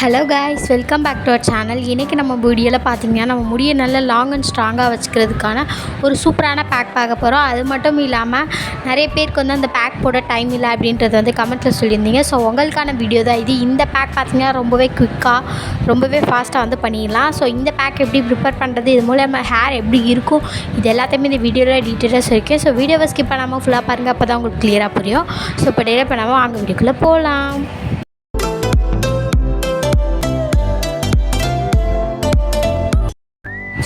Hello guys, welcome back to our channel. இன்றைக்கி நம்ம வீடியோவில் பார்த்திங்கன்னா நம்ம முடியை நல்லா லாங் அண்ட் ஸ்ட்ராங்காக வச்சுக்கிறதுக்கான ஒரு சூப்பரான பேக் பார்க்க போகிறோம். அது மட்டும் இல்லாமல் நிறைய பேருக்கு வந்து அந்த பேக் போட டைம் இல்லை அப்படின்றது வந்து கமெண்ட்டில் சொல்லியிருந்தீங்க. ஸோ உங்களுக்கான வீடியோ தான் இது. இந்த பேக் பார்த்திங்கன்னா ரொம்பவே குயிக்காக ரொம்பவே ஃபாஸ்ட்டாக வந்து பண்ணிடலாம். ஸோ இந்த பேக் எப்படி ப்ரிப்பேர் பண்ணுறது, இது மூலம் நம்ம ஹேர் எப்படி இருக்கும், இது எல்லாத்தையுமே இந்த வீடியோவில் டீட்டெயிலாக சொல்லியிருக்கேன். ஸோ வீடியோவை ஸ்கிப் பண்ணாமல் ஃபுல்லாக பாருங்கள், அப்போ தான் உங்களுக்கு கிளியராக புரியும். ஸோ இப்போ டெய்லர் பண்ணாமல் வாங்க வீடியோக்குள்ளே போகலாம்.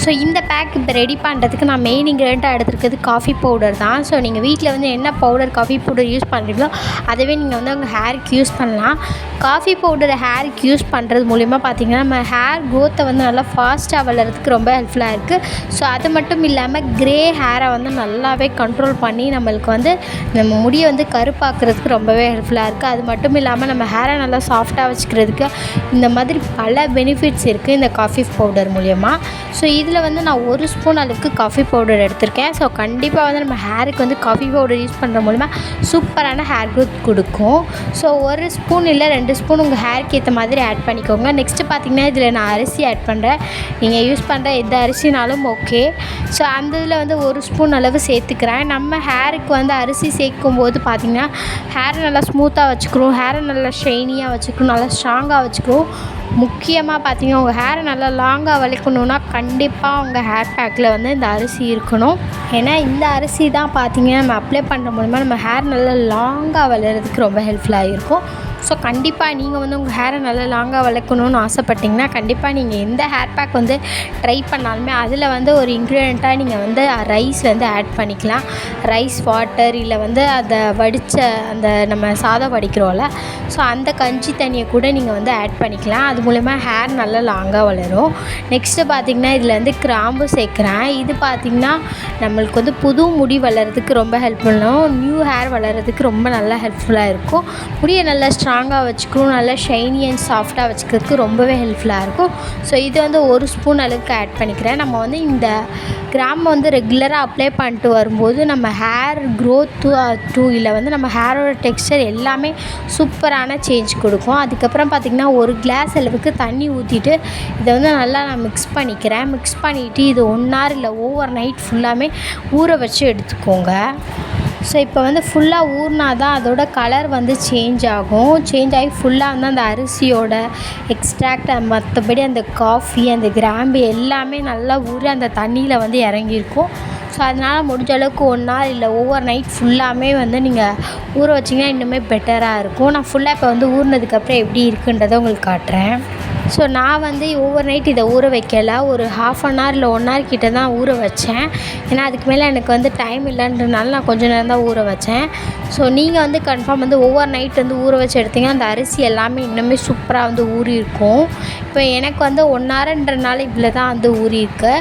ஸோ இந்த பேக் இப்போ ரெடி பண்ணுறதுக்கு நான் மெயின் இன்க்ரீடியண்ட்டாக எடுத்துருக்கிறது காஃபி பவுடர் தான். ஸோ நீங்கள் வீட்டில் வந்து என்ன பவுடர் காஃபி பவுடர் யூஸ் பண்ணுறீங்களோ அதுவே நீங்கள் வந்து உங்கள் ஹேருக்கு யூஸ் பண்ணலாம். காஃபி பவுடரை ஹேருக்கு யூஸ் பண்ணுறது மூலிமா பார்த்திங்கன்னா நம்ம ஹேர் க்ரோத்தை வந்து நல்லா ஃபாஸ்ட்டாக வளர்கிறதுக்கு ரொம்ப ஹெல்ப்ஃபுல்லாக இருக்குது. ஸோ அது மட்டும் இல்லாமல் க்ரே ஹேரை வந்து நல்லாவே கண்ட்ரோல் பண்ணி நம்மளுக்கு வந்து நம்ம முடியை வந்து கருப்பாக்குறதுக்கு ரொம்பவே ஹெல்ப்ஃபுல்லாக இருக்குது. அது மட்டும் இல்லாமல் நம்ம ஹேரை நல்லா சாஃப்டாக வச்சுக்கிறதுக்கு இந்த மாதிரி பல பெனிஃபிட்ஸ் இருக்குது இந்த காஃபி பவுடர் மூலயமா. ஸோ இதில் வந்து நான் 1 ஸ்பூன் அளவுக்கு காஃபி பவுடர் எடுத்திருக்கேன். ஸோ கண்டிப்பாக வந்து நம்ம ஹேருக்கு வந்து காஃபி பவுடர் யூஸ் பண்ணுற மூலமா சூப்பரான ஹேர் க்ரோத் கொடுக்கும். ஸோ 1 ஸ்பூன் இல்லை 2 ஸ்பூன் உங்கள் ஹேருக்கு ஏற்ற மாதிரி ஆட் பண்ணிக்கோங்க. நெக்ஸ்ட்டு பார்த்திங்கன்னா இதில் நான் அரிசி ஆட் பண்ணுறேன். நீங்கள் யூஸ் பண்ணுற எந்த அரிசினாலும் ஓகே. ஸோ அந்த இதில் வந்து 1 ஸ்பூன் அளவு சேர்த்துக்கிறேன். நம்ம ஹேருக்கு வந்து அரிசி சேர்க்கும் போது பார்த்திங்கன்னா ஹேரை நல்லா ஸ்மூத்தாக வச்சுக்கிறோம், ஹேரை நல்லா ஷைனியாக வச்சுக்கணும், நல்லா ஸ்ட்ராங்காக வச்சுக்கிறோம். முக்கியமாக பார்த்திங்கன்னா உங்கள் ஹேரை நல்லா லாங்காக வளைக்கணுன்னா கண்டிப்பாக உங்கள் ஹேர் பேக்கில் வந்து இந்த அரிசி இருக்கணும். ஏன்னா இந்த அரிசி தான் பார்த்திங்கன்னா நம்ம அப்ளை பண்ணுற மூலமாக நம்ம ஹேர் நல்லா லாங்காக வளர்கிறதுக்கு ரொம்ப ஹெல்ப்ஃபுல்லாக இருக்கும். ஸோ கண்டிப்பாக நீங்கள் வந்து உங்கள் ஹேரை நல்லா லாங்காக வளர்க்கணுன்னு ஆசைப்பட்டிங்கன்னா கண்டிப்பாக நீங்கள் எந்த ஹேர் பேக் வந்து ட்ரை பண்ணாலுமே அதில் வந்து ஒரு இன்க்ரீடியண்ட்டாக நீங்கள் வந்து ரைஸ் வந்து ஆட் பண்ணிக்கலாம். ரைஸ் வாட்டர் இல்லை வந்து அதை வடித்த அந்த நம்ம சாதம் வடிக்கிறோம்ல, ஸோ அந்த கஞ்சி தண்ணியை கூட நீங்கள் வந்து ஆட் பண்ணிக்கலாம். அது மூலமா ஹேர் நல்லா லாங்காக வளரும். நெக்ஸ்ட்டு பார்த்திங்கன்னா இதில் வந்து கிராம்பு சேர்க்குறேன். இது பார்த்திங்கன்னா நம்மளுக்கு வந்து புது முடி வளர்கிறதுக்கு ரொம்ப ஹெல்ப் பண்ணும், நியூ ஹேர் வளர்கிறதுக்கு ரொம்ப நல்லா ஹெல்ப்ஃபுல்லாக இருக்கும். முடியை நல்லா ஸ்ட்ராங்காக வச்சுக்கணும், நல்லா ஷைனி அண்ட் சாஃப்டாக வச்சுக்கிறதுக்கு ரொம்பவே ஹெல்ப்ஃபுல்லாக இருக்கும். ஸோ இது வந்து 1 ஸ்பூன் அளவுக்கு ஆட் பண்ணிக்கிறேன். நம்ம வந்து இந்த கிராம்பை வந்து ரெகுலராக அப்ளை பண்ணிட்டு வரும்போது நம்ம ஹேர் க்ரோத்து இல்லை வந்து நம்ம ஹேரோட டெக்ஸ்சர் எல்லாமே சூப்பரான சேஞ்ச் கொடுக்கும். அதுக்கப்புறம் பார்த்திங்கன்னா 1 கிளாஸ் அளவுக்கு தண்ணி ஊற்றிட்டு இதை வந்து நல்லா நான் மிக்ஸ் பண்ணிக்கிறேன். மிக்ஸ் பண்ணிவிட்டு இது 1 hour இல்லை ஓவர் நைட் ஃபுல்லாமே ஊற வச்சு எடுத்துக்கோங்க. ஸோ இப்போ வந்து ஃபுல்லாக ஊறினா தான் அதோட கலர் வந்து சேஞ்ச் ஆகும். சேஞ்ச் ஆகி ஃபுல்லாக வந்து அந்த அரிசியோட எக்ஸ்ட்ராக்ட் மற்றபடி அந்த காஃபி அந்த கிராம்பு எல்லாமே நல்லா ஊறி அந்த தண்ணியில் வந்து இறங்கியிருக்கும். ஸோ அதனால் முடிஞ்ச அளவுக்கு 1 hour இல்லை ஓவர் நைட் ஃபுல்லாமே வந்து நீங்கள் ஊற வச்சிங்கன்னா இன்னுமே பெட்டராக இருக்கும். நான் ஃபுல்லாக இப்போ வந்து ஊறினதுக்கப்புறம் எப்படி இருக்குன்றதை உங்களுக்கு காட்டுறேன். ஸோ நான் வந்து ஓவர் நைட் இதை ஊற வைக்கலை, ஒரு 1/2 hour இல்லை 1 hour கிட்ட தான் ஊற வச்சேன். ஏன்னா அதுக்கு மேலே எனக்கு வந்து டைம் இல்லைன்றனால நான் கொஞ்சம் நேரம் தான் ஊற வச்சேன். ஸோ நீங்கள் வந்து கன்ஃபார்ம் வந்து ஓவர் நைட் வந்து ஊற வச்சு எடுத்திங்கன்னா அந்த அரிசி எல்லாமே இன்னுமே சூப்பராக வந்து ஊறி இருக்கும். இப்போ எனக்கு வந்து 1 hourன்றனால இவ்வளோ தான் வந்து ஊறியிருக்கு.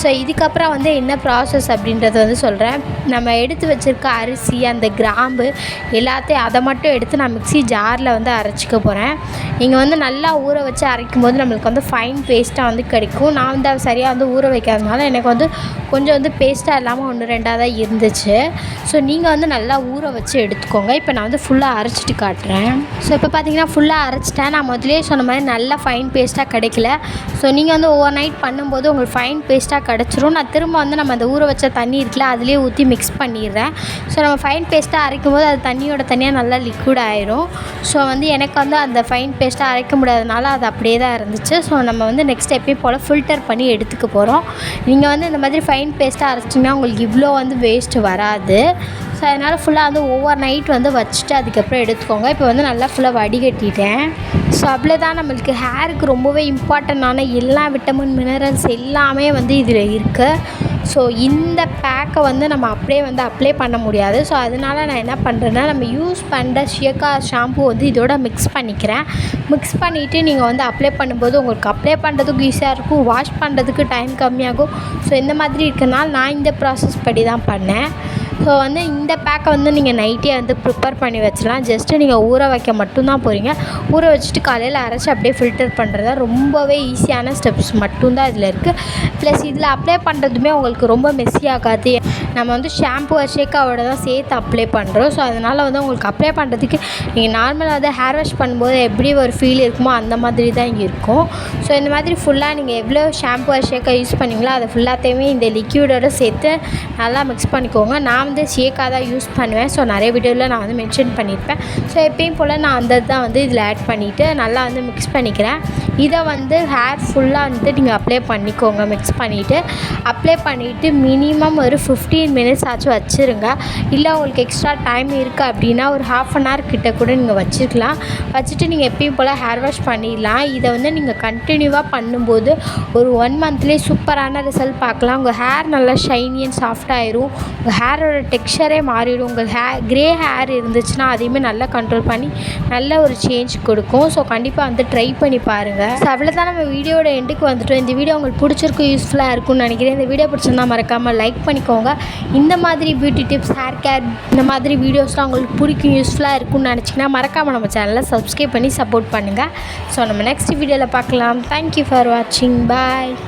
ஸோ இதுக்கப்புறம் வந்து என்ன ப்ராசஸ் அப்படின்றத வந்து சொல்கிறேன். நம்ம எடுத்து வச்சுருக்க அரிசி அந்த கிராம்பு எல்லாத்தையும் அதை மட்டும் எடுத்து நான் மிக்ஸி ஜாரில் வந்து அரைச்சிக்க போகிறேன். நீங்கள் வந்து நல்லா ஊற வச்சு அரைக்கும் போது நம்மளுக்கு வந்து ஃபைன் பேஸ்ட்டாக வந்து கிடைக்கும். நான் வந்து அதை சரியாக வந்து ஊற வைக்காதனால எனக்கு வந்து கொஞ்சம் வந்து பேஸ்ட்டாக இல்லாமல் 1-2 தான் இருந்துச்சு. ஸோ நீங்கள் வந்து நல்லா ஊற வச்சு எடுத்துக்கோங்க. இப்போ நான் வந்து ஃபுல்லாக அரைச்சிட்டு காட்டுறேன். ஸோ இப்போ பார்த்தீங்கன்னா ஃபுல்லாக அரைச்சிட்டேன். நான் முதலே சொன்ன மாதிரி நல்லா ஃபைன் பேஸ்ட்டாக கிடைக்கல. ஸோ நீங்கள் வந்து ஓவர் நைட் பண்ணும்போது உங்களுக்கு ஃபைன் பேஸ்ட்டாக கிடச்சிரும். நான் திரும்ப வந்து நம்ம அந்த ஊற வச்ச தண்ணி இருக்குல்ல அதிலே ஊற்றி மிக்ஸ் பண்ணிடுறேன். ஸோ நம்ம ஃபைன் பேஸ்ட்டாக அரைக்கும் போது அது தண்ணியோட தனியாக நல்லா லிக்விட் ஆயிரும். ஸோ வந்து எனக்கு வந்து அந்த ஃபைன் பேஸ்ட்டாக அரைக்க முடியாதனால அது அப்படியே தான் இருந்துச்சு. ஸோ நம்ம வந்து நெக்ஸ்ட் எப்பயும் போல் ஃபில்டர் பண்ணி எடுத்துக்க போகிறோம். நீங்கள் வந்து இந்த மாதிரி ஃபைன் பேஸ்ட்டாக அரைச்சிங்கன்னா உங்களுக்கு இவ்வளோ வந்து வேஸ்ட்டு வராது. ஸோ அதனால் ஃபுல்லாக வந்து ஓவர் நைட் வந்து வச்சுட்டு அதுக்கப்புறம் எடுத்துக்கோங்க. இப்போ வந்து நல்லா ஃபுல்லாக வடிகட்டிட்டேன். ஸோ அவ்வளோதான், நம்மளுக்கு ஹேருக்கு ரொம்பவே இம்பார்ட்டண்டான எல்லா விட்டமின் மினரல்ஸ் எல்லாமே வந்து இதில் இருக்குது. ஸோ இந்த பேக்கை வந்து நம்ம அப்படியே வந்து அப்ளை பண்ண முடியாது. ஸோ அதனால் நான் என்ன பண்ணுறேன்னா நம்ம யூஸ் பண்ணுற ஷியக்கா ஷாம்பு வந்து இதோட மிக்ஸ் பண்ணிக்கிறேன். மிக்ஸ் பண்ணிவிட்டு நீங்கள் வந்து அப்ளை பண்ணும்போது உங்களுக்கு அப்ளை பண்ணுறதுக்கு ஈஸியாக இருக்கும், வாஷ் பண்ணுறதுக்கு டைம் கம்மியாகும். ஸோ இந்த மாதிரி இருக்கனால நான் இந்த ப்ராசஸ் படி தான் பண்ணேன். ஸோ வந்து இந்த பேக்கை வந்து நீங்கள் நைட்டே வந்து ப்ரிப்பேர் பண்ணி வச்சிடலாம். ஜஸ்ட்டு நீங்கள் ஊற வைக்க மட்டும்தான் போகிறீங்க. ஊற வச்சுட்டு காலையில் அரைச்சி அப்படியே ஃபில்டர் பண்ணுறதா ரொம்பவே ஈஸியான ஸ்டெப்ஸ் மட்டும்தான் இதில் இருக்குது. ப்ளஸ் இதில் அப்ளை பண்ணுறதுமே உங்களுக்கு ரொம்ப மெஸ்ஸி ஆகாது. நம்ம வந்து ஷாம்பு ஷேக்காவோட தான் சேர்த்து அப்ளை பண்ணுறோம். ஸோ அதனால் வந்து உங்களுக்கு அப்ளை பண்ணுறதுக்கு நீங்கள் நார்மலாக வந்து ஹேர் வாஷ் பண்ணும்போது எப்படி ஒரு ஃபீல் இருக்குமோ அந்த மாதிரி தான் இங்கே இருக்கும். ஸோ இந்த மாதிரி ஃபுல்லாக நீங்கள் எவ்வளோ ஷாம்பு ஷேக்காக யூஸ் பண்ணிங்களோ அதை ஃபுல்லாத்தையுமே இந்த லிக்யூடோடு சேர்த்து நல்லா மிக்ஸ் பண்ணிக்கோங்க. நான் வந்து ஷேக்காக தான் யூஸ் பண்ணுவேன். ஸோ நிறைய வீடியோவில் நான் வந்து மென்ஷன் பண்ணியிருப்பேன். ஸோ எப்பயும் போல் நான் அந்த தான் வந்து இதில் ஆட் பண்ணிவிட்டு நல்லா வந்து மிக்ஸ் பண்ணிக்கிறேன். இதை வந்து ஹேர் ஃபுல்லாக வந்து நீங்கள் அப்ளை பண்ணிக்கோங்க. மிக்ஸ் பண்ணிவிட்டு மினிமம் ஒரு 15 மினிட்ஸ் ஆச்சும் வச்சுருங்க. இல்லை உங்களுக்கு எக்ஸ்ட்ரா டைம் இருக்குது அப்படின்னா ஒரு 1/2 அன் ஹவர் கிட்ட கூட நீங்கள் வச்சுக்கலாம். வச்சுட்டு நீங்கள் எப்பயும் போல் ஹேர் வாஷ் பண்ணிடலாம். இதை வந்து நீங்கள் கண்டினியூவாக பண்ணும்போது ஒரு 1 மந்த்லேயே சூப்பரான ரிசல்ட் பார்க்கலாம். உங்கள் ஹேர் நல்லா ஷைனி அண்ட் சாஃப்டாகிடும். உங்கள் ஹேரோட டெக்ஸ்சரே மாறிடும். உங்கள் க்ரே ஹேர் இருந்துச்சுன்னா அதையுமே நல்லா கண்ட்ரோல் பண்ணி நல்ல ஒரு சேஞ்ச் கொடுக்கும். ஸோ கண்டிப்பாக வந்து ட்ரை பண்ணி பாருங்கள். ஸோ அவ்வளோதான், நம்ம வீடியோட எண்டுக்கு வந்துட்டோம். இந்த வீடியோ உங்களுக்கு பிடிச்சிருக்கும், யூஸ்ஃபுல்லாக இருக்கும்னு நினைக்கிறேன். இந்த வீடியோ பிடிச்சிருந்தா மறக்காமல் லைக் பண்ணிக்கோங்க. இந்த மாதிரி பியூட்டி டிப்ஸ், ஹேர் கேர் இந்த மாதிரி வீடியோஸ்லாம் உங்களுக்கு பிடிக்கும், யூஸ்ஃபுல்லாக இருக்கும்னு நினச்சிங்கன்னா மறக்காமல் நம்ம சேனலை சப்ஸ்கிரைப் பண்ணி சப்போர்ட் பண்ணுங்கள். ஸோ நம்ம நெக்ஸ்ட் வீடியோவில் பார்க்கலாம். தேங்க்யூ ஃபார் வாட்சிங். பாய்.